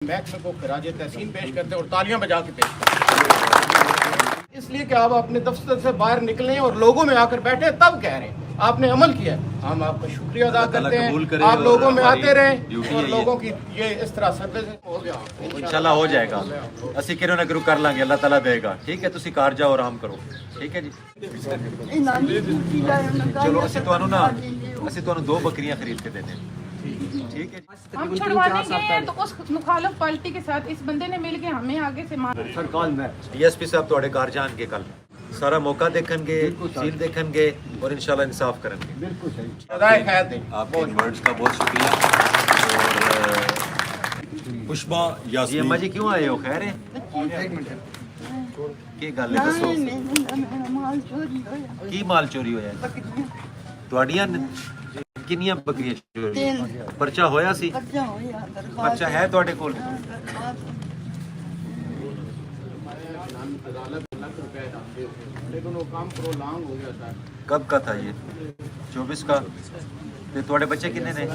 محکمے کو خراج تحسین پیش کرتے ہیں اور تالیاں بجا کے پیش کرتے اس لیے کہ آپ اپنے دفتر سے باہر نکلیں اور لوگوں میں آ کر بیٹھے تب کہہ رہے ہیں آپ نے عمل کیا ہے، ہم آپ کا شکریہ ادا کرتے ہیں، آپ لوگوں میں آتے رہیں اور لوگوں کی یہ اس طرح سروس ہو گیا انشاءاللہ ہو جائے گا، اسی کرو نہ کرو کر لیں گے، اللہ تعالیٰ دے گا، ٹھیک ہے تسی کار جاؤ آرام کرو، ٹھیک ہے جی۔ چلو اسی تانوں 2 بکریاں خرید کے دینے ٹھیک ہے جی۔ ہم چھڑوانے گئے ہیں تو اس مخالف پارٹی کے ساتھ اس بندے نے مل کے ہمیں آگے سے سرکار میں ڈی ایس پی صاحب تواڈے کار جان کے کل سارا موقع دیکھن گے، سیل دیکھن گے اور انشاءاللہ انصاف کریں گے۔ بالکل صحیح۔ سزائے خیر دیں۔ آپ کے ورڈز کا بہت شکریہ۔ اور پشپا جی یاسمین اماں جی کیوں آئے ہو، خیر ہے؟ کی گل ہے دسو، کی مال چوری ہویا ہے؟ تواڈیاں کنیاں بکریاں چوری ہوئی؟ پرچہ ہویا سی؟ پرچہ ہے تواڈے کول؟ لیکن وہ کام پرولانگ ہو گیا تھا۔ کب کا تھا یہ؟ 24 کا؟ تے تواڈے بچے کنے نے؟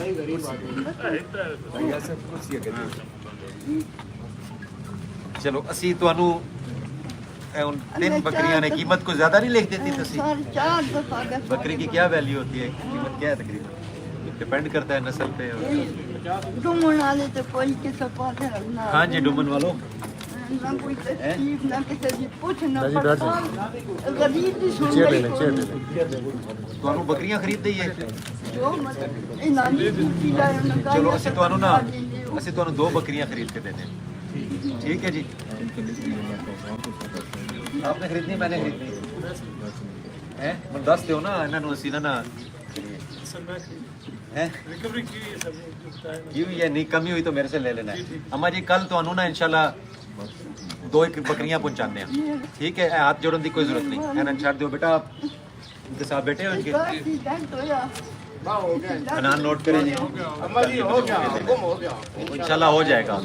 چلو اسی تانوں 3 بکریاں نے قیمت کو زیادہ نہیں لکھ دیتی تسی؟ بکری کی کیا ویلیو ہوتی ہے، قیمت کیا ہے تقریباً؟ ڈیپینڈ کرتا ہے نسل پہ۔ ہاں جی ڈومن والوں تانوں بکریاں خرید دئیے؟ چلو اسی تانوں 2 بکریاں خرید کے دینے ٹھیک ہے جی۔ آپ نے خریدنی میں نے خریدنی من دس دیو نا انہوں اسی نا کیوں یہ نہیں کمی ہوئی تو میرے سے لے لینا ہے۔ اما جی کل تو نا انشاءاللہ 2 بکریاں پہنچانے ہیں ٹھیک ہے، ہاتھ جوڑن کی کوئی ضرورت نہیں، انہوں چھاڑ دیو بیٹا، آپ ان کے ساتھ بیٹھے ہو ان کے انہوں نوٹ کریں جی انشاءاللہ ہو جائے گا،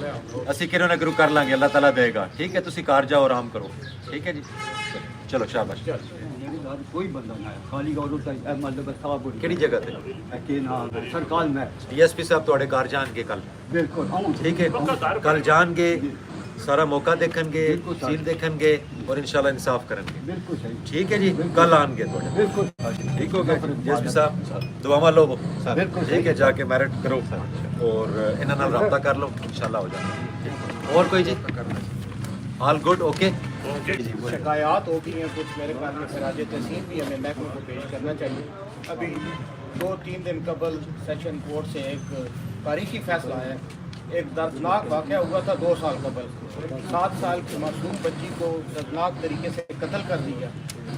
اسی کرو نہ کرو کر لیں گے، اللہ تعالیٰ دے گا، ٹھیک ہے تسی کار جاؤ آرام کرو، ٹھیک ہے جی۔ چلو شاباش۔ کوئی بندہ نہ ہے خالی کا اور مطلب صاحب کیڑی جگہ تے؟ کہ نہ سرکار میں ڈی ایس پی صاحب تواڈے کار جان کے کل بالکل ٹھیک ہے، کل جان گے، سارا موقع دیکھن گے، سیل دیکھن گے اور انشاءاللہ انصاف کریں گے، بالکل صحیح۔ ٹھیک ہے جی۔ کل آن گے تواڈے بالکل ٹھیک ہو گیا ڈی ایس پی صاحب، دعاواں لو ٹھیک ہے، جا کے میرٹ کرو اور انہاں نال رابطہ کر لو، انشاءاللہ ہو جائے گا۔ اور کوئی جی آل گڈ اوکے؟ شکایات ہو گئی ہیں کچھ میرے خیال میں خراج تحسین بھی ہمیں محکمے کو پیش کرنا چاہیے۔ ابھی 2-3 دن قبل سیشن کورٹ سے ایک تاریخی فیصلہ ہے، ایک دردناک واقعہ ہوا تھا 2 سال قبل، 7 سال کی معصوم بچی کو دردناک طریقے سے قتل کر دیا،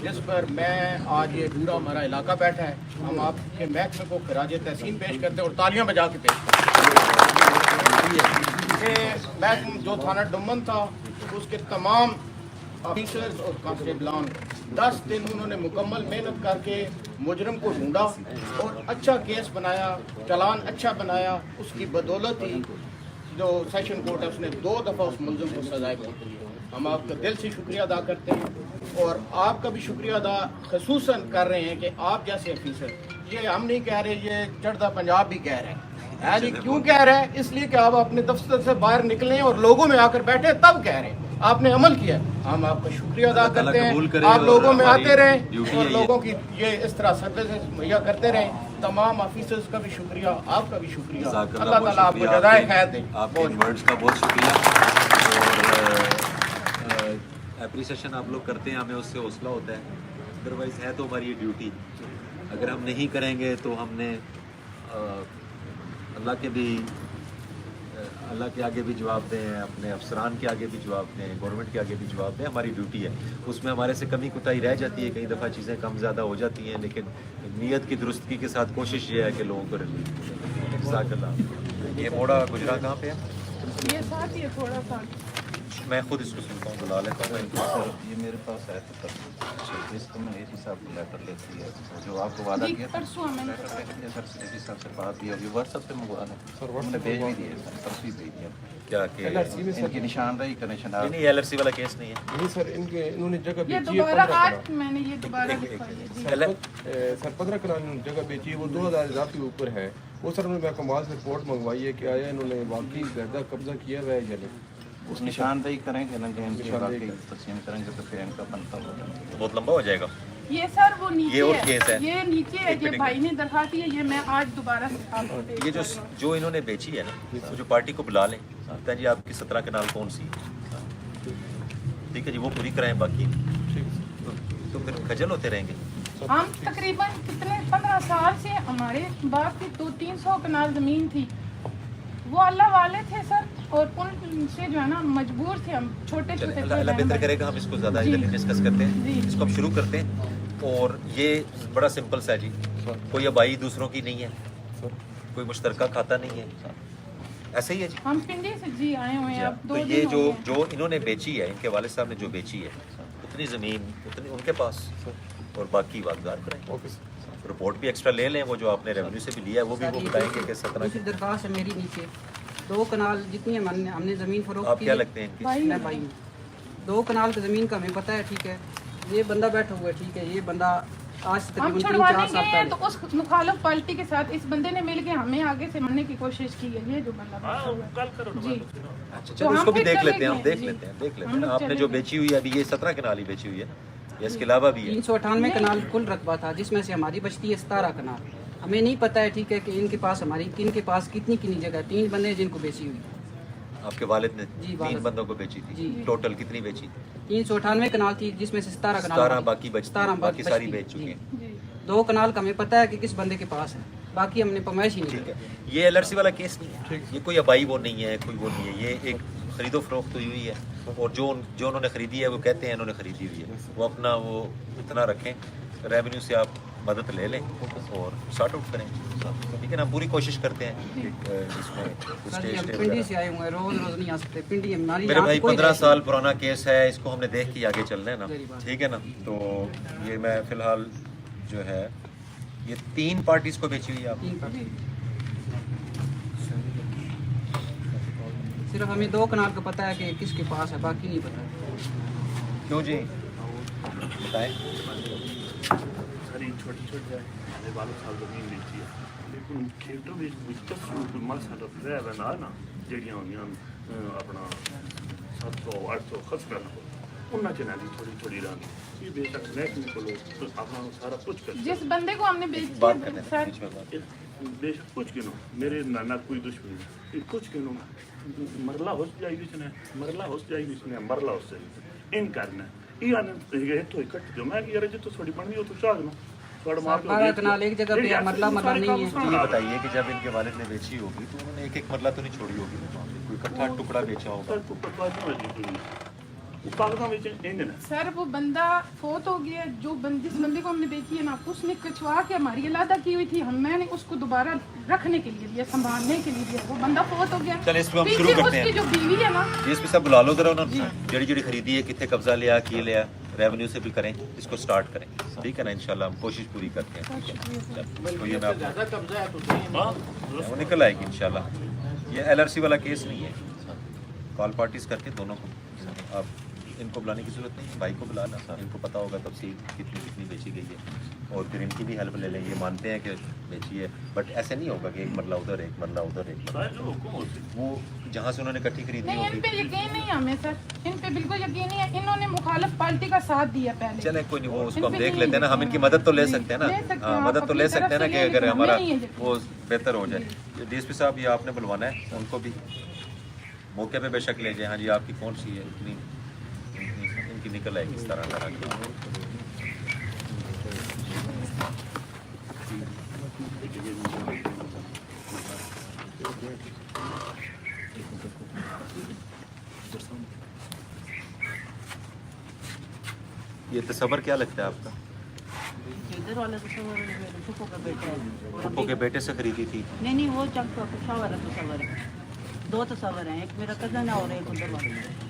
جس پر میں آج یہ پورا ہمارا علاقہ بیٹھا ہے، ہم آپ کے محکمے کو خراج تحسین پیش کرتے ہیں اور تالیاں بجا کے پیش کرتے ہیں۔ محکمہ جو تھانہ ڈومن تھا اس کے تمام آفیسرز اور کانسٹیبلان 10 دن انہوں نے مکمل محنت کر کے مجرم کو ڈھونڈا اور اچھا کیس بنایا، چلان اچھا بنایا، اس کی بدولت ہی جو سیشن کورٹ ہے اس نے 2 دفعہ اس ملزم کو سزائے پہنچائی۔ ہم آپ کا دل سے شکریہ ادا کرتے ہیں اور آپ کا بھی شکریہ ادا خصوصاً کر رہے ہیں کہ آپ جیسے آفیسر، یہ ہم نہیں کہہ رہے، یہ چڑھتا پنجاب بھی کہہ رہے ہیں۔ جی کیوں کہہ رہے ہیں؟ اس لیے کہ آپ اپنے دفتر سے باہر نکلیں اور لوگوں میں آ کر بیٹھے تب کہہ رہے ہیں آپ نے عمل کیا ہے، ہم آپ کا شکریہ ادا کرتے ہیں، آپ لوگوں میں آتے رہیں اور لوگوں کی یہ اس طرح سروس مہیا کرتے رہیں۔ تمام آفیسرز کا بھی شکریہ، آپ کا بھی شکریہ، اللہ تعالیٰ آپ کو جزائے خیر دے۔ آپ کے ورڈز کا بہت شکریہ اور اپریسیشن آپ لوگ کرتے ہیں، ہمیں اس سے حوصلہ ہوتا ہے، ادروائز ہے تو ہماری یہ ڈیوٹی، اگر ہم نہیں کریں گے تو ہم نے اللہ کے آگے بھی جواب دیں، اپنے افسران کے آگے بھی جواب دیں، گورنمنٹ کے آگے بھی جواب دیں، ہماری ڈیوٹی ہے، اس میں ہمارے سے کمی کوتاہی رہ جاتی ہے، کئی دفعہ چیزیں کم زیادہ ہو جاتی ہیں، لیکن نیت کی درستگی کے ساتھ کوشش یہ ہے کہ لوگوں کو جزاک اللہ۔ یہ موڑا گجرا کہاں پہ ہے؟ یہ ساتھ ہی ہے تھوڑا سا، میں خود اس کو سنتا ہوں، بلا لیتا ہوں۔ یہ میرے پاس ہے تو اس کو میں اے سی صاحب کو لیٹر لیتی ہے جو آپ کو وعدہ کیا تھا، پرسوں میں نے سر اے سی صاحب سے بات بھی ہوگی، واٹس ایپ پہ منگوا لیں، ہم نے بھیج بھی دیے سر، پرسوں ہی بھیج دیا کیا کہ ان کی نشاندہی کا نشان نہیں ایل ایف سی والا کیس نہیں ہے؟ نہیں سر، انہوں نے جگہ یہ بیچی ہے دوبارہ 15 آج میں نے یہ دوبارہ لکھوائی ہے جی۔ سر 15 کنال جگہ بیچی ہے، وہ 2000 اضافی اوپر ہے، وہ سر انہوں نے محکمہ سے رپورٹ منگوائی ہے کہ آیا انہوں نے واقعی زیادہ قبضہ کیا ہوا ہے یا نہیں. اس نشاندہی کریں گے نا کہ ان کی واقعی تقسیم کریں گے تو پھر ان کا بنتا ہوگا. بہت لمبا ہو جائے گا. یہ سر وہ نیچے یہ اور ہے. کیس ہے. یہ نیچے ہے. یہ بھائی نے درخواست دی ہے. یہ میں آج دوبارہ سے آپ کو پیش یہ کر رہا ہوں. جو انہوں نے بیچی ہے نا, وہ جو پارٹی کو بلا لیں بتائیں جی آپ کی 17 کنال کون سی ہے, ٹھیک ہے جی, وہ پوری کرائیں. باقی تو پھر خجل ہوتے رہیں گے. ہم تقریباً کتنے 15 سال سے ہمارے باپ کی 200-300 کنال زمین تھی. وہ اللہ والے تھے سر, اور ان سے جو ہے نا مجبور تھے ہم. چھوٹے چلیں چھوٹے اللہ بہتر کرے گا. ہم اس کو زیادہ جی. ڈسکس کرتے ہیں. جی. اس کو ہم شروع کرتے ہیں. اور یہ بڑا سمپل سا ہے جی, کوئی آبائی دوسروں کی نہیں ہے, کوئی مشترکہ کھاتا نہیں ہے, ایسے ہی ہے جی. ہم پنڈی سے جی آئے ہوئے ہیں. اب تو 2 یہ دن ہو گئے. جو انہوں نے بیچی ہے, ان کے والد صاحب نے جو بیچی ہے, اتنی زمین اتنی ان کے پاس, اور باقی واقعات کریں. Okay sir. رپورٹ بھی ایکسٹرا لے لیں, وہ جو آپ نے ریونیو سے بھی لیا ہے وہ بھی وہ بتائیں گے کہ 17 دوسری درخواست ہے میری نیچے 2 کنال جتنی ہم نے زمین فروخت آپ کی. کیا لگتے ہیں ان کی؟ میں بھائی ہوں. 2 کنال کی زمین کا ہمیں پتہ ہے, ٹھیک ہے. یہ بندہ بیٹھا ہوا ہے, ٹھیک ہے. یہ بندہ آج سے ہم تقریباً چھڑوانے 3-4 سال گئے ہیں تو پہلے اس مخالف پارٹی کے ساتھ اس بندے نے مل کے ہمیں آگے سے مرنے کی کوشش کی ہے. یہ جو بندہ بیٹھا ہوا ہے. جی. اچھا تو چلو اس ہم کو بھی پھر دیکھ چلے لیتے ہیں. ہم گئے. دیکھ جی. لیتے ہیں دیکھ لیتے ہم ہیں. لوگ آپ نے چلے جو گئے. بیچی ہوئی ہے ابھی, یہ 17 کنال ہی بیچی ہوئی ہے نا, یا اس کے علاوہ بھی ہے؟ 398 کنال کل رقبہ تھا, جس میں سے ہماری بچتی ہے 17 کنال. ہمیں نہیں پتہ ہے, ٹھیک ہے, کہ ان کے پاس ہماری کن کے پاس کتنی جگہ ہے. 3 بندے ہیں جن کو بیچی ہوئی. آپ کے والد نے جی, 3 والد. بندوں کو بیچی تھی. جی. ٹوٹل کتنی بیچی؟ 398 کنال تھی, جس میں سے 17 کنال 17 ہماری. باقی بچتی, 17 باقی ساری بچتی. بیچ چکے جی. ہیں. جی. 2 کنال کا ہمیں پتہ ہے کہ کس بندے کے پاس ہے, باقی ہم نے پمائش ہی نہیں ٹھیک کی. ہے. یہ LRC والا کیس نہیں ہے, یہ کوئی آبائی وہ نہیں ہے, کوئی وہ نہیں ہے. یہ ایک خرید و فروخت ہوئی ہوئی ہے, اور جو انہوں نے خریدی ہے وہ کہتے ہیں انہوں نے خریدی ہوئی ہے. وہ اپنا وہ اتنا رکھیں, ریونیو سے آپ مدد لے لیں اور سارٹ آؤٹ کریں. ٹھیک ہے نا, ہم پوری کوشش کرتے ہیں کہ اس میں سر جی, ہم اسٹے پنڈی سے آئے ہوئے ہیں, روز نہیں آ سکتے. پنڈی ہماری میرے یہاں بھائی کوئی 15 رہائش سال پرانا کیس ہے, اس کو ہم نے دیکھ کے آگے چلنا ہے نا, صحیح بات. ٹھیک ہے نا. تو یہ میں فی الحال جو ہے یہ 3 پارٹیز کو بیچی ہوئی ہے آپ. نہیں. صرف ہمیں 2 کنال کا پتہ ہے کہ کس کے پاس ہے, باقی نہیں پتہ. کیوں جی بتائیں. ساری چھوٹی چھوٹی ہمیں والوں سال زمین بیچی ہے, لیکن کھیتوں میں کوئی مسئلہ رہ نا نا جڑیاں ہوئی اپنا 700-800 خرچ کرنا انہیں چنا دی تھوڑی رانی. یہ بے شک محکمے کو اپنا سارا کچھ کر جس بندے کو ہم نے بیچی بات ہے کرتے سر, ہیں بیچ میں بات. بے شک کچھ کنو میرے نانا کوئی دشمنی نہیں, کچھ کنو مرلہ ہو جائے گی, مرلہ ہو جائے گی, مرلہ ہو جائے گی ان کرنا. یہ آنے تو اکٹھ جو میں کہ یار جی تو تھوڑی بن گئی ہو تو چاہ دوں. 12 کنال ایک جگہ پہ مرلہ نہیں ہے. یہ بتائیے کہ جب ان کے والد نے بیچی ہوگی تو انہوں نے ایک مرلہ تو نہیں چھوڑی ہوگی, کوئی اکٹھا ٹکڑا بیچا ہوگا. سر وہ بندہ فوت ہو گیا. جس بندے کو ہم نے بیچی ہے نا, اس نے کچوا کے ہماری علادہ کی ہوئی تھی. میں نے اس کو دوبارہ رکھنے کے لیے دیا, سنبھالنے کے لیے دیا. وہ بندہ فوت ہو گیا. چلیں اس کو ہم پیچھے شروع کرتے اس کی ہیں. جو بیوی ہے نا, اس پہ سب بلا لو ذرا, انہوں نے جڑی خریدی ہے, کتنے قبضہ لیا, کی لیا, ریونیو سے بھی کریں, اس کو سٹارٹ کریں. ٹھیک ہے نا, انشاءاللہ ہم کوشش پوری کرتے ہیں. تو یہ وہ نکل آئے گی انشاءاللہ. یہ LRC والا کیس نہیں ہے. کال پارٹیز کر کے دونوں کو, آپ ان کو بلانے کی ضرورت نہیں, بھائی کو بلانا, ان کو پتہ ہوگا تفصیل کتنی بیچی گئی ہے, اور پھر ان کی بھی ہیلپ لے لیں. یہ مانتے ہیں کہ بیچی ہے, بٹ ایسے نہیں ہوگا کہ ایک مرلہ ادھر ایک مرلہ ادھر ایک. وہ جہاں سے انہوں نے کٹھی خریدی نہیں, ان ہوگی. پہ یقین نہیں ہمیں سر, ان پہ بالکل یقین نہیں ہے. انہوں نے مخالف پارٹی کا ساتھ دیا پہلے. چلیں کوئی نہیں, وہ اس کو ہم دیکھ لیتے ہیں نا, ہم ان کی مدد تو لے سکتے ہیں نا. ہاں, مدد تو لے سکتے ہیں نا کہ اگر ہمارا وہ بہتر ہو جائے. DSP صاحب یہ آپ نے بلوانا ہے, ان کو بھی موقع پہ بے شک لے جائیں. ہاں جی, آپ کی کون سی ہے, اتنی ان کی نکل آئے گی اس طرح کی. یہ تصور کیا لگتا ہے آپ کا؟ ادھر والا تصور پھپھو کا بیٹا ہے. پھپھو کے بیٹے سے خریدی تھی. نہیں وہ چک تصور ہے. 2 تصور ہیں, ایک میرا کزن ہے اور ایک ادھر والا ہے.